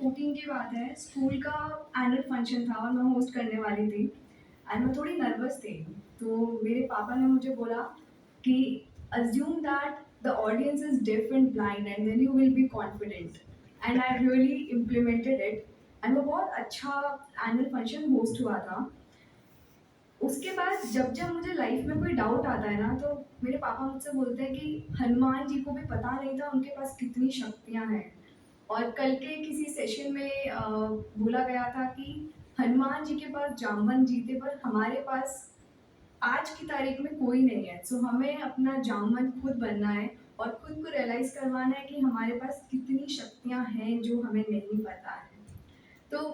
2014 की बात है, स्कूल का एनुअल फंक्शन था और मैं होस्ट करने वाली थी एंड मैं थोड़ी नर्वस थी। तो मेरे पापा ने मुझे बोला कि assume that the audience is deaf and blind and then you will be confident. And I really implemented it एंड वो बहुत अच्छा एनुअल फंक्शन होस्ट हुआ था। उसके बाद जब जब मुझे लाइफ में कोई डाउट आता है ना, तो मेरे पापा मुझसे बोलते हैं कि हनुमान जी को भी पता नहीं था उनके पास कितनी शक्तियां हैं। और कल के किसी सेशन में बोला गया था कि हनुमान जी के पास जामवन जीते पर हमारे पास आज की तारीख में कोई नहीं है। सो हमें अपना जामवन खुद बनना है और खुद को रियलाइज करवाना है कि हमारे पास कितनी शक्तियां हैं जो हमें नहीं पता है। तो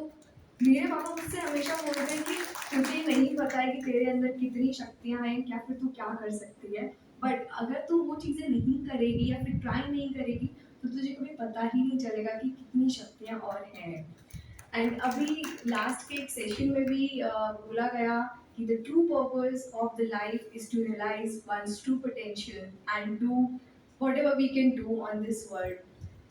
मेरे पापा मुझसे हमेशा बोलते हैं कि तुझे नहीं पता है कि तेरे अंदर कितनी शक्तियां हैं, क्या फिर तू क्या कर सकती है। बट अगर तू वो चीज़ें नहीं करेगी या फिर ट्राई नहीं करेगी तो तुझे कभी पता ही नहीं चलेगा कि कितनी शक्तियां और हैं। एंड अभी लास्ट के एक सेशन में भी बोला गया कि the true purpose of the life is to realise one's true potential and do whatever we can do on this world.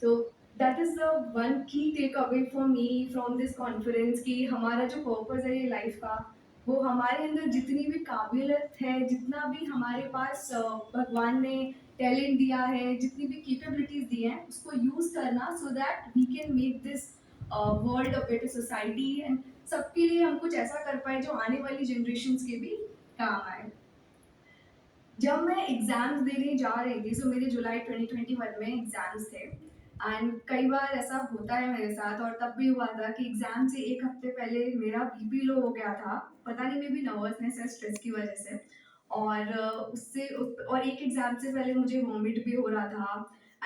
So that is the one key takeaway for me from this conference कि हमारा जो purpose है ये life का, वो हमारे अंदर जितनी भी काबिलियत है, जितना भी हमारे पास भगवान ने टैलेंट दिया है, जितनी भी कैपेबिलिटीज दी हैं, उसको यूज करना so that we can make this world a better society and सबके लिए हम कुछ ऐसा कर पाए जो आने वाली जनरेशन के भी काम आए। जब मैं एग्ज़ाम्स देने जा रही थी, सो मेरे जुलाई 2021 में एग्ज़ाम्स थे एंड कई बार ऐसा होता है मेरे साथ और तब भी हुआ था कि एग्ज़ाम से 1 हफ़्ते पहले मेरा बीपी लो हो गया था। पता नहीं, मे बी नर्वसनेस या स्ट्रेस की वज़ह से। और और एक एग्ज़ाम से पहले मुझे वॉमिट भी हो रहा था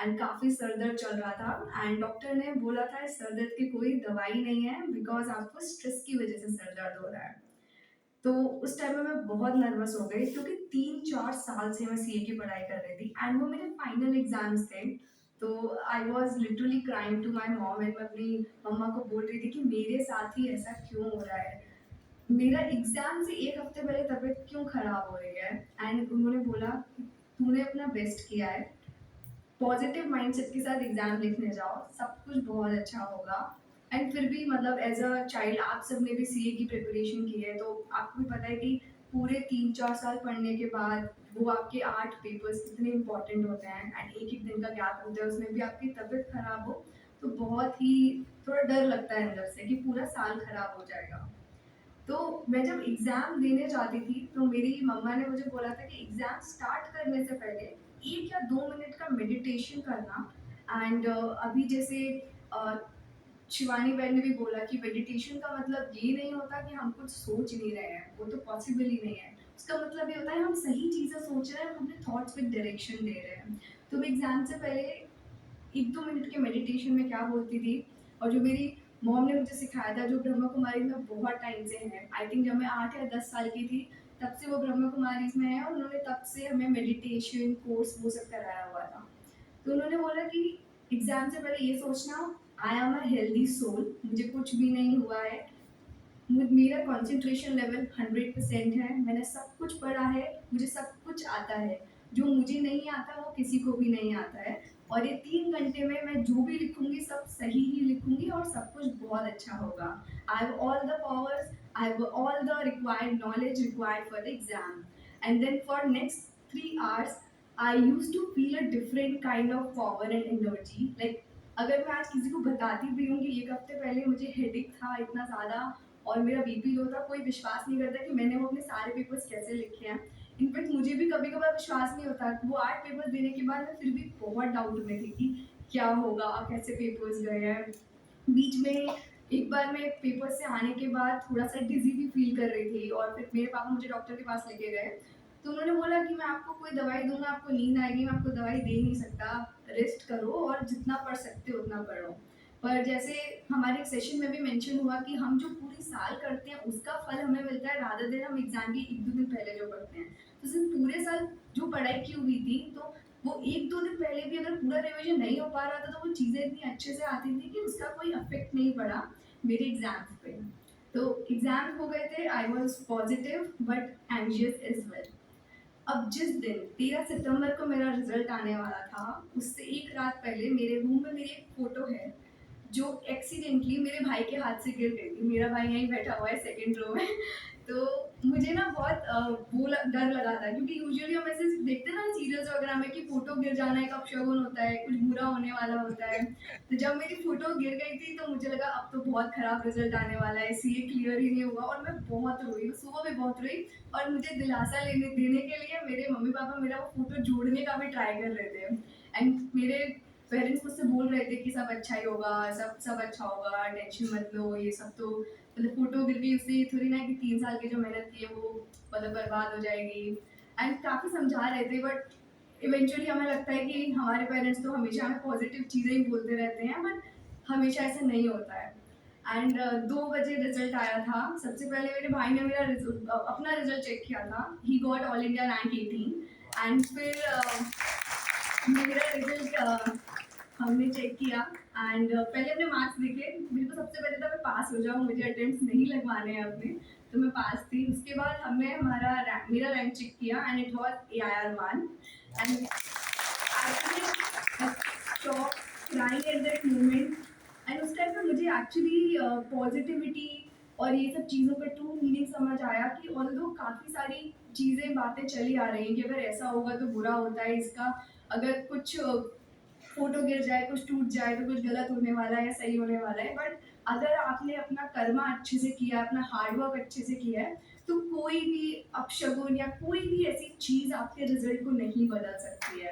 एंड काफ़ी सर दर्द चल रहा था एंड डॉक्टर ने बोला था इस सर दर्द की कोई दवाई नहीं है बिकॉज़ आपको स्ट्रेस की वज़ह से सर दर्द हो रहा है। तो उस टाइम में मैं बहुत नर्वस हो गई क्योंकि 3-4 साल से मैं सीए की पढ़ाई कर रही थी एंड वो मेरे फाइनल एग्जाम्स थे। तो I was literally crying to my mom and मैं अपनी मम्मा को बोल रही थी कि मेरे साथ ही ऐसा क्यों हो रहा है, मेरा एग्जाम से 1 हफ्ते पहले तबीयत क्यों खराब हो रही है। एंड उन्होंने बोला कि तूने अपना बेस्ट किया है, पॉजिटिव माइंडसेट के साथ एग्जाम लिखने जाओ, सब कुछ बहुत अच्छा होगा। एंड फिर भी मतलब एज अ चाइल्ड आप सबने भी सीए की प्रिपरेशन की है, तो आपको भी पता है कि पूरे 3-4 साल पढ़ने के बाद वो आपके 8 पेपर्स कितने इंपॉर्टेंट होते हैं एंड एक एक दिन का गैप होता है, उसमें भी आपकी तबीयत खराब हो तो बहुत ही थोड़ा डर लगता है अंदर से कि पूरा साल खराब हो जाएगा। तो मैं जब एग्ज़ाम देने जाती थी तो मेरी मम्मा ने मुझे बोला था कि एग्ज़ाम स्टार्ट करने से पहले 1 या 2 मिनट का मेडिटेशन करना। एंड अभी जैसे अ, शिवानी बहन ने भी बोला कि मेडिटेशन का मतलब ये नहीं होता कि हम कुछ सोच नहीं रहे हैं, वो तो पॉसिबल ही नहीं है। उसका मतलब ये होता है हम सही चीज़ें सोच रहे हैं, हम अपने थॉट्स पे डायरेक्शन दे रहे हैं। तो मैं एग्ज़ाम से पहले 1-2 मिनट के मेडिटेशन में क्या बोलती थी और जो मेरी मॉम ने मुझे सिखाया था, जो ब्रह्मा कुमारी में बहुत टाइम से है, आई थिंक जब मैं 8 या 10 साल की थी तब से वो ब्रह्मा कुमारीज में है और उन्होंने तब से हमें मेडिटेशन कोर्स वो सब कराया हुआ था। तो उन्होंने बोला कि एग्जाम से पहले ये सोचना, I am a healthy soul, मुझे कुछ भी नहीं हुआ है, मेरा कंसंट्रेशन लेवल 100% है, मैंने सब कुछ पढ़ा है, मुझे सब कुछ आता है, जो मुझे नहीं आता वो किसी को भी नहीं आता है। और ये 3 घंटे में मैं जो भी लिखूंगी सब सही ही लिखूंगी और सब कुछ बहुत अच्छा होगा। I have all the powers, I have all the required knowledge required for the exam. And then for next 3 hours I use to feel a different kind of power and energy. Like अगर मैं आज किसी को बताती भी हूँ कि 1 हफ्ते पहले मुझे हेडेक था इतना ज़्यादा और मेरा बीपी लो था, कोई विश्वास नहीं करता कि मैंने वो अपने सारे पेपर्स कैसे लिखे हैं। इनफैक्ट मुझे भी कभी कभार विश्वास नहीं होता, वो 8 पेपर देने के बाद मैं फिर भी बहुत डाउट में थी कि क्या होगा, कैसे पेपर्स गए हैं। बीच में एक बार मैं पेपर से आने के बाद थोड़ा सा डिजी भी फील कर रही थी और फिर मेरे पापा मुझे डॉक्टर के पास लेके गए। तो उन्होंने बोला कि मैं आपको कोई दवाई दूंगा, आपको नींद आएगी, मैं आपको दवाई दे नहीं सकता, रेस्ट करो और जितना पढ़ सकते हो उतना पढ़ो। पर जैसे हमारे सेशन में भी मेंशन हुआ कि हम जो पूरी साल करते हैं उसका फल हमें मिलता है रादर देन हम एग्जाम के 1-2 दिन पहले जो पढ़ते हैं। तो सिर्फ पूरे साल जो पढ़ाई की हुई थी, तो वो 1-2 दिन पहले भी अगर पूरा रिविजन नहीं हो पा रहा था तो वो चीज़ें इतनी अच्छे से आती थी कि उसका कोई इफेक्ट नहीं पड़ा मेरे एग्जाम्स पे। तो एग्जाम हो गए थे, I was positive but anxious as well. अब जिस दिन 13 सितंबर को मेरा रिजल्ट आने वाला था, उससे एक रात पहले मेरे रूम में मेरी एक फोटो है जो एक्सीडेंटली मेरे भाई के हाथ से गिर गई थी। मेरा भाई यहीं बैठा हुआ है सेकंड रो में। तो मुझे ना बहुत डर लगा था, क्योंकि यूजुअली हम ऐसे देखते हैं ना सीरियल्स वगैरह में कि फोटो गिर जाना एक अपशगुन होता है, कुछ बुरा होने वाला होता है। तो जब मेरी फोटो गिर गई थी तो मुझे लगा अब तो बहुत खराब रिजल्ट आने वाला है, सीए क्लियर ही नहीं हुआ, और मैं बहुत रोई, सुबह भी बहुत रोई। और मुझे दिलासा लेने देने के लिए मेरे मम्मी पापा मेरा वो फोटो जोड़ने का भी ट्राई कर रहे थे। एंड मेरे पेरेंट्स मुझसे बोल रहे थे कि सब अच्छा ही होगा, सब सब अच्छा होगा, टेंशन मत लो, ये सब तो मतलब फोटो गिर गई, उससे ये थोड़ी ना कि 3 साल की जो मेहनत की है वो मतलब बर्बाद हो जाएगी। एंड काफ़ी समझा रहे थे, बट इवेंचुअली हमें लगता है कि हमारे पेरेंट्स तो हमेशा हमें पॉजिटिव चीज़ें ही बोलते रहते हैं, बट हमेशा ऐसा नहीं होता है। एंड 2 बजे रिजल्ट आया था। सबसे पहले मेरे भाई ने मेरा अपना रिजल्ट चेक किया था। He got all India rank 18। And फिर मेरा रिजल्ट हमने चेक किया। एंड पहले हमने मार्क्स देखे। मेरे को सबसे पहले था मैं पास हो जाऊँ, मुझे अटेम्प्ट्स नहीं लगवाने हैं अपने। तो मैं पास थी। उसके बाद हमने मेरा रैंक चेक किया and it was AIR 1। And actually shock, crying at that moment. And उस टाइम पे मुझे एक्चुअली पॉजिटिविटी और ये सब चीज़ों का ट्रू मीनिंग समझ आया कि ऑल्दो काफ़ी सारी चीज़ें बातें चली आ रही हैं कि अगर ऐसा होगा तो बुरा होता है इसका। अगर कुछ फोटो गिर जाए, कुछ टूट जाए तो कुछ गलत होने वाला है या सही होने वाला है। बट अगर आपने अपना कर्मा अच्छे से किया, अपना हार्डवर्क अच्छे से किया है, तो कोई भी अपशगुन या कोई भी ऐसी चीज आपके रिजल्ट को नहीं बदल सकती है।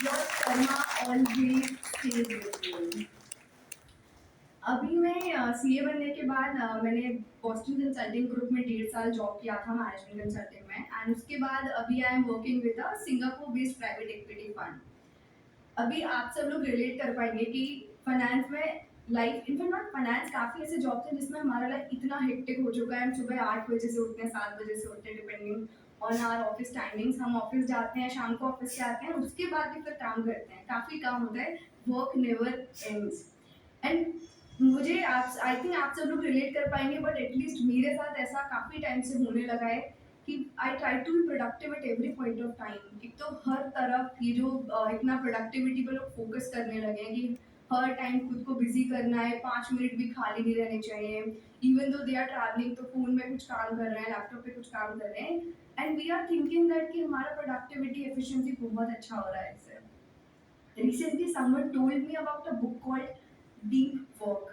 Your Karma always stage with you. अभी मैं सीए बनने के बाद मैंने बॉस्टन कंसल्टिंग ग्रुप में 1.5 साल जॉब किया था मैनेजमेंट कंसल्टिंग में। एंड उसके बाद अभी I am working with a Singapore based private equity fund. अभी आप सब लोग रिलेट कर पाएंगे कि फाइनेंस में लाइफ, इनफैक्ट नॉट फाइनेंस, काफ़ी ऐसे जॉब थे जिसमें हमारा लाइफ इतना हेक्टिक हो चुका है। हम सुबह 8 बजे से उठते हैं, 7 बजे से उठते हैं, depending on our office timings. हम ऑफिस जाते हैं, शाम को ऑफिस से आते हैं, उसके बाद भी फिर काम करते हैं, काफ़ी काम होता है। Work never ends. एंड मुझे आप, आई थिंक आप सब लोग रिलेट कर पाएंगे, बट एटलीस्ट मेरे साथ ऐसा काफ़ी टाइम से होने लगा है कि I try to be productive at every point of time. एक तो हर तरफ ये जो इतना प्रोडक्टिविटी पे लोग फोकस करने लगे हैं कि हर टाइम खुद को बिजी करना है, 5 मिनट भी खाली नहीं रहने चाहिए। Even though they are travelling तो फोन में कुछ काम कर रहे हैं, लैपटॉप पे कुछ काम कर रहे हैं। And we are thinking that कि हमारा प्रोडक्टिविटी एफिशिएंसी बहुत अच्छा हो रहा है इससे। Recently someone told me about a book called deep work.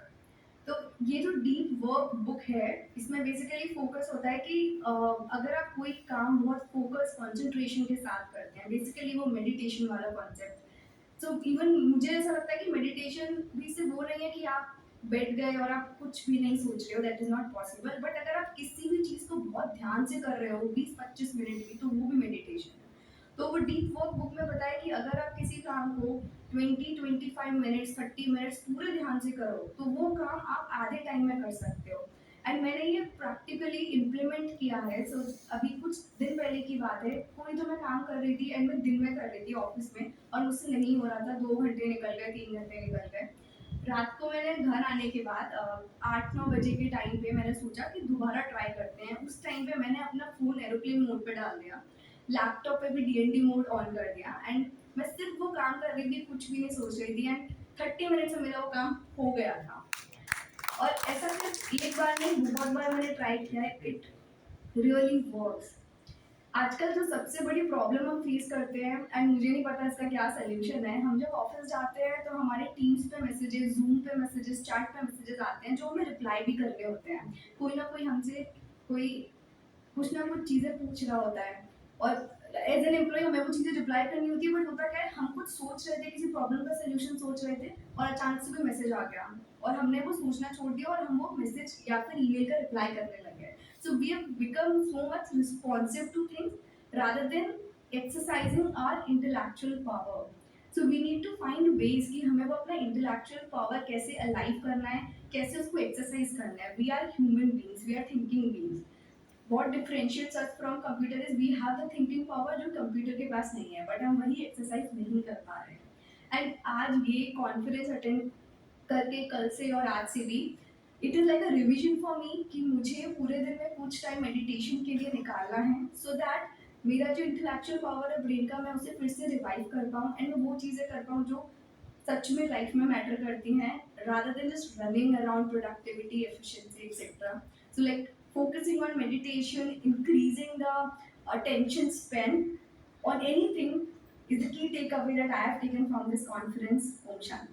तो ये जो डीप वर्क बुक है, इसमें बेसिकली फोकस होता है कि अगर आप कोई काम बहुत फोकस कंसंट्रेशन के साथ करते हैं, बेसिकली वो मेडिटेशन वाला कॉन्सेप्ट। सो इवन मुझे ऐसा लगता है कि मेडिटेशन भी सिर्फ वो नहीं है कि आप बैठ गए और आप कुछ भी नहीं सोच रहे हो, that is not possible. But अगर आप किसी भी चीज़ को बहुत ध्यान से कर रहे हो 20-25 मिनट भी, तो वो भी मेडिटेशन है। तो वो डीप वर्क बुक में बताया कि अगर आप किसी काम को 20-25 मिनट्स 30 मिनट्स पूरे ध्यान से करो, तो वो काम आप आधे टाइम में कर सकते हो। एंड मैंने ये प्रैक्टिकली इम्प्लीमेंट किया है। सो अभी कुछ दिन पहले की बात है, कोई जो मैं काम कर रही थी एंड मैं दिन में कर रही थी ऑफिस में, और मुझसे नहीं हो रहा था। 2 घंटे निकल गए, 3 घंटे निकल गए। रात को मैंने घर आने के बाद 8-9 बजे के टाइम पे मैंने सोचा कि दोबारा ट्राई करते हैं। उस टाइम पे मैंने अपना फ़ोन एरोप्लेन मोड पे डाल दिया, लैपटॉप पे भी डीएनडी मोड ऑन कर दिया। एंड मैं सिर्फ वो काम कर रही थी, कुछ भी नहीं सोच रही थी। एंड 30 मिनट्स में मेरा वो काम हो गया था। और ऐसा सिर्फ एक बार नहीं, बहुत बार मैंने ट्राई किया है। It really works. आजकल जो सबसे बड़ी प्रॉब्लम हम फेस करते हैं, एंड मुझे नहीं पता इसका क्या सोल्यूशन है, हम जब ऑफिस जाते हैं तो हमारे टीम्स पे मैसेजेस, जूम पे मैसेजेस, चैट पे मैसेजेस आते हैं जो हमें रिप्लाई भी करने होते हैं। कोई ना कोई हमसे कोई कुछ ना कुछ चीज़ें पूछ रहा होता है, और एज एन एम्प्लॉय हमें वो चीज़ें रिप्लाई करनी होती है। बट होता क्या है, हम कुछ सोच रहे थे, किसी प्रॉब्लम का सोल्यूशन सोच रहे थे, और अचानक से कोई मैसेज आ गया और हमने वो सोचना छोड़ दिया और हम वो मैसेज या फिर ईमेल का रिप्लाई करने लगे। So we have become so much responsive to things rather than exercising our intellectual power. So we need to find ways कि हमें वो अपना इंटेलेक्चुअल पावर कैसे अलाइव करना है, कैसे उसको एक्सरसाइज करना है। We are human beings, we are thinking beings. what differentiates us from computer is we have the thinking power जो कंप्यूटर के पास नहीं है, बट हम वही एक्सरसाइज नहीं कर पा रहे हैं। एंड आज ये कॉन्फ्रेंस अटेंड करके कल से और आज से भी it is like a revision for me कि मुझे पूरे दिन में कुछ टाइम मेडिटेशन के लिए निकालना है, सो दैट मेरा जो इंटेलेक्चुअल पावर है ब्रेन का, मैं उसे फिर से रिवाइव कर पाऊँ एंड वो चीज़ें कर पाऊँ जो सच में लाइफ में मैटर करती हैं, rather than just running around productivity, efficiency, etc. So, like focusing on meditation, increasing the attention span on anything is the key takeaway that I have taken from this conference. Om Shanti.